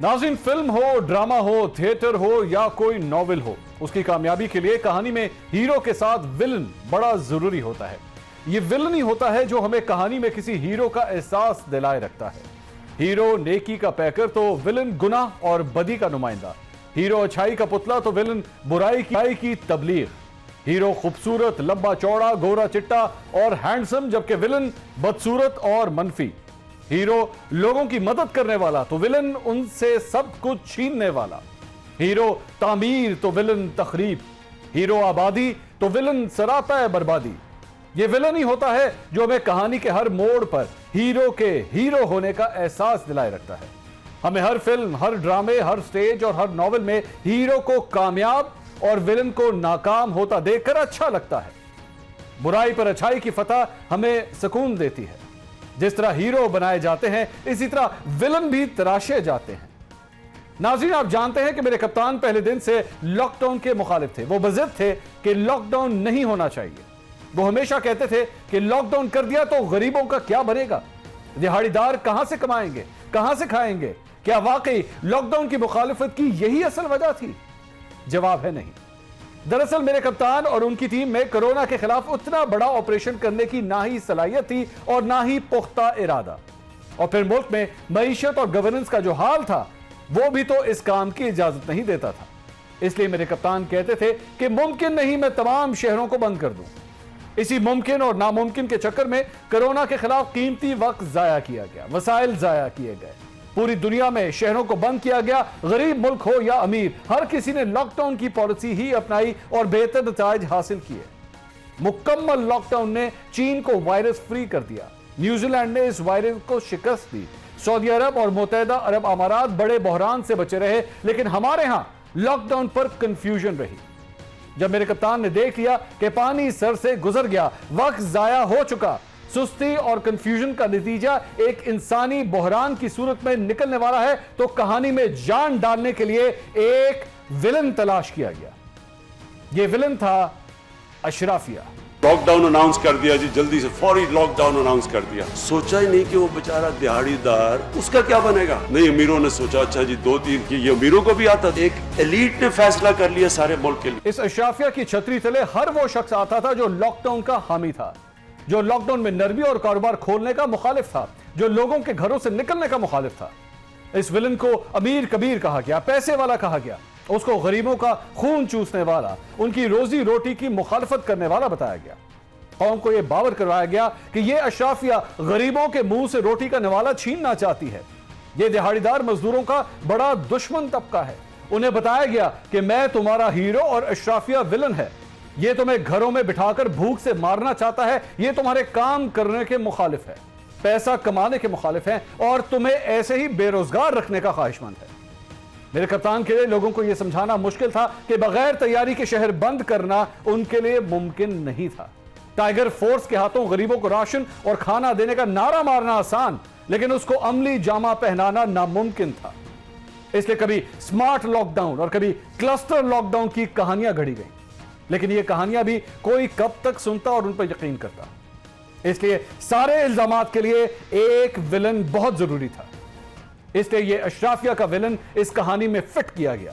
नाज़रीन, फिल्म हो, ड्रामा हो, थिएटर हो या कोई नॉवेल हो, उसकी कामयाबी के लिए कहानी में हीरो के साथ विलन बड़ा जरूरी होता है। ये विलन ही होता है जो हमें कहानी में किसी हीरो का एहसास दिलाए रखता है। हीरो नेकी का पैकर तो विलन गुनाह और बदी का नुमाइंदा। हीरो अच्छाई का पुतला तो विलन बुराई की तबलीग। हीरो खूबसूरत, लंबा चौड़ा, गोरा चिट्टा और हैंडसम, जबकि विलन बदसूरत और मनफी। हीरो लोगों की मदद करने वाला तो विलन उनसे सब कुछ छीनने वाला। हीरो तामीर तो विलन तखरीब। हीरो आबादी तो विलन सरापा बर्बादी। यह विलन ही होता है जो हमें कहानी के हर मोड़ पर हीरो के हीरो होने का एहसास दिलाए रखता है। हमें हर फिल्म, हर ड्रामे, हर स्टेज और हर नॉवेल में हीरो को कामयाब और विलन को नाकाम होता देखकर अच्छा लगता है। बुराई पर अच्छाई की फतह हमें सुकून देती है। जिस तरह हीरो बनाए जाते हैं, इसी तरह विलन भी तराशे जाते हैं। नाज़रीन, आप जानते हैं कि मेरे कप्तान पहले दिन से लॉकडाउन के मुखालिफ थे। वो बज़िद थे कि लॉकडाउन नहीं होना चाहिए। वो हमेशा कहते थे कि लॉकडाउन कर दिया तो गरीबों का क्या बनेगा, दिहाड़ीदार कहां से कमाएंगे, कहां से खाएंगे। क्या वाकई लॉकडाउन की मुखालिफत की यही असल वजह थी? जवाब है नहीं। दरअसल मेरे कप्तान और उनकी टीम में कोरोना के खिलाफ उतना बड़ा ऑपरेशन करने की ना ही सलाहियत थी और ना ही पुख्ता इरादा। और फिर मुल्क में मईशत और गवर्नेंस का जो हाल था, वो भी तो इस काम की इजाजत नहीं देता था। इसलिए मेरे कप्तान कहते थे कि मुमकिन नहीं मैं तमाम शहरों को बंद कर दूं। इसी मुमकिन और नामुमकिन के चक्कर में कोरोना के खिलाफ कीमती वक्त जाया किया गया, वसाइल जाया किए गए। पूरी दुनिया में शहरों को बंद किया गया। गरीब मुल्क हो या अमीर, हर किसी ने लॉकडाउन की पॉलिसी ही अपनाई और बेहतर नताइज हासिल किए। मुकम्मल लॉकडाउन ने चीन को वायरस फ्री कर दिया। न्यूजीलैंड ने इस वायरस को शिकस्त दी। सऊदी अरब और मुत्तहिदा अरब अमारात बड़े बहरान से बचे रहे, लेकिन हमारे यहां लॉकडाउन पर कंफ्यूजन रही। जब मेरे कप्तान ने देख लिया कि पानी सर से गुजर गया, वक्त जाया हो चुका, सुस्ती और कंफ्यूजन का नतीजा एक इंसानी बहरान की सूरत में निकलने वाला है, तो कहानी में जान डालने के लिए एक विलन तलाश किया गया। यह विलन था अशराफिया। लॉकडाउन अनाउंस कर दिया जी, जल्दी से फौरी लॉकडाउन अनाउंस कर दिया। सोचा ही नहीं कि वो बेचारा दिहाड़ीदार, उसका क्या बनेगा। नहीं, अमीरों ने सोचा अच्छा जी 2-3 की, ये अमीरों को भी आता। एक एलीट ने फैसला कर लिया सारे मुल्क के लिए। इस अशराफिया की छतरी तले हर वो शख्स आता था जो लॉकडाउन का हामी था, जो लॉकडाउन में नरमी और कारोबार खोलने का मुखालिफ था, जो लोगों के घरों से निकलने का मुखालिफ था। इस विलन को अमीर कबीर कहा गया, पैसे वाला कहा गया। उसको गरीबों का खून चूसने वाला, उनकी रोजी रोटी की मुखालफत करने वाला बताया गया। कौम को यह बावर करवाया गया कि यह अशराफिया गरीबों के मुंह से रोटी का निवाला छीनना चाहती है। यह दिहाड़ीदार मजदूरों का बड़ा दुश्मन तबका है। उन्हें बताया गया कि मैं तुम्हारा हीरो और अशराफिया विलन है। यह तुम्हें घरों में बिठाकर भूख से मारना चाहता है। यह तुम्हारे काम करने के मुखालिफ है, पैसा कमाने के मुखालिफ है और तुम्हें ऐसे ही बेरोजगार रखने का ख्वाहिशमंद है। मेरे कप्तान के लिए लोगों को यह समझाना मुश्किल था कि बगैर तैयारी के शहर बंद करना उनके लिए मुमकिन नहीं था। टाइगर फोर्स के हाथों गरीबों को राशन और खाना देने का नारा मारना आसान, लेकिन उसको अमली जामा पहनाना नामुमकिन था। इसलिए कभी स्मार्ट लॉकडाउन और कभी क्लस्टर लॉकडाउन की कहानियां घड़ी गई, लेकिन ये कहानियां भी कोई कब तक सुनता और उन पर यकीन करता। इसलिए सारे इल्जामात के लिए एक विलन बहुत जरूरी था। इसलिए यह अशराफिया का विलन इस कहानी में फिट किया गया।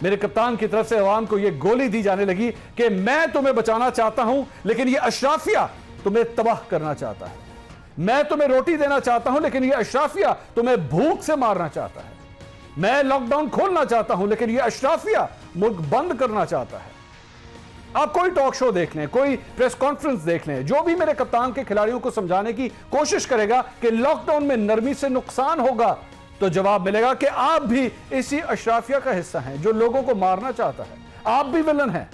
मेरे कप्तान की तरफ से अवाम को यह गोली दी जाने लगी कि मैं तुम्हें बचाना चाहता हूं, लेकिन यह अशराफिया तुम्हें तबाह करना चाहता है। मैं तुम्हें रोटी देना चाहता हूं, लेकिन यह अशराफिया तुम्हें भूख से मारना चाहता है। मैं लॉकडाउन खोलना चाहता हूं, लेकिन यह अशराफिया मुल्क बंद करना चाहता है। आप कोई टॉक शो देख लें, कोई प्रेस कॉन्फ्रेंस देख लें, जो भी मेरे कप्तान के खिलाड़ियों को समझाने की कोशिश करेगा कि लॉकडाउन में नरमी से नुकसान होगा, तो जवाब मिलेगा कि आप भी इसी अशराफिया का हिस्सा हैं जो लोगों को मारना चाहता है। आप भी विलन हैं।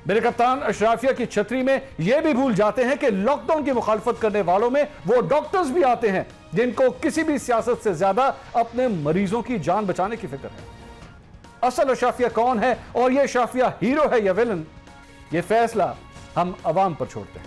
मेरे कप्तान अशराफिया की छतरी में यह भी भूल जाते हैं कि लॉकडाउन की मुखालफत करने वालों में वो डॉक्टर्स भी आते हैं जिनको किसी भी सियासत से ज्यादा अपने मरीजों की जान बचाने की फिक्र है। असल अशराफिया कौन है और यह अशराफिया हीरो है या विलन, यह फैसला हम अवाम पर छोड़ते हैं।